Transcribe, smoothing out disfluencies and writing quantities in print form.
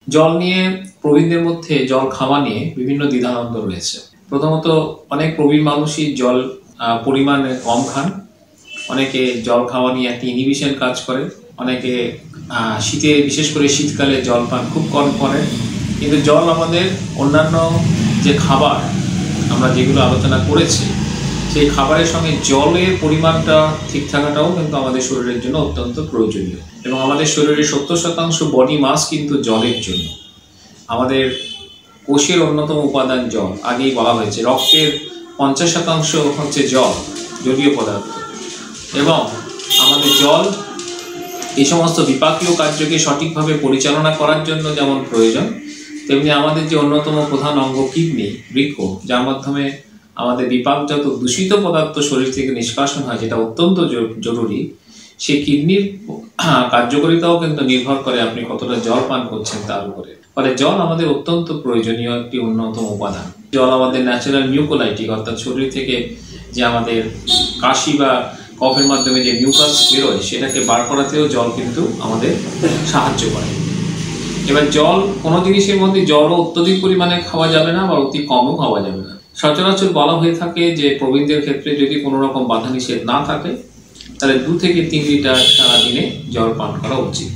জল নিয়ে প্রবীণদের মধ্যে জল খাওয়া নিয়ে বিভিন্ন দ্বিধাদ্বন্দ্ব রয়েছে। প্রথমত অনেক প্রবীণ মানুষই জল পরিমাণে কম খান। অনেকে জল খাওয়া নিয়ে একটা ইনহিবিশন কাজ করে। অনেকে শীতে, বিশেষ করে শীতকালে জল পান খুব কম করেন। কিন্তু জল আমাদের অন্যান্য যে খাবার আমরা যেগুলো আলোচনা করেছি, সেই খাবারের সঙ্গে জলের পরিমাণটা ঠিক থাকাটাও কিন্তু আমাদের শরীরের জন্য অত্যন্ত প্রয়োজনীয়। এবং আমাদের শরীরের 70% বডি মাস কিন্তু জলের জন্য। আমাদের কোষের অন্যতম উপাদান জল, আগেই বলা হয়েছে। রক্তের 50% হচ্ছে জল, জলীয় পদার্থ। এবং আমাদের জল এই সমস্ত বিপাকীয় কার্যকে সঠিকভাবে পরিচালনা করার জন্য যেমন প্রয়োজন, তেমনি আমাদের যে অন্যতম প্রধান অঙ্গ কিডনি, বৃক্ক, যার মাধ্যমে আমাদের বিপাকজাত দূষিত পদার্থ শরীর থেকে নিষ্কাশন হয়, যেটা অত্যন্ত জরুরি, সেই কিডনির কার্যকারিতাও কিন্তু নির্ভর করে আপনি কতটা জল পান করছেন তার উপরে। ফলে জল আমাদের অত্যন্ত প্রয়োজনীয় একটি অন্যতম উপাদান। জল আমাদের ন্যাচারাল মিউকোলাইটিক, অর্থাৎ শরীর থেকে যে আমাদের কাশি বা কফের মাধ্যমে যে মিউকাস বেরোয়, সেটাকে বার করাতেও জল কিন্তু আমাদের সাহায্য করে। এবার জল, কোনো জিনিসের মধ্যে জলও অত্যধিক পরিমাণে খাওয়া যাবে না, বা অতি কমও খাওয়া যাবে না। সচরাচর বলা হয়ে থাকে যে প্রবীণদের ক্ষেত্রে যদি কোনো রকম বাধা নিষেধ না থাকে, তাহলে 2 থেকে 3 লিটার সারাদিনে জল পান করা উচিত।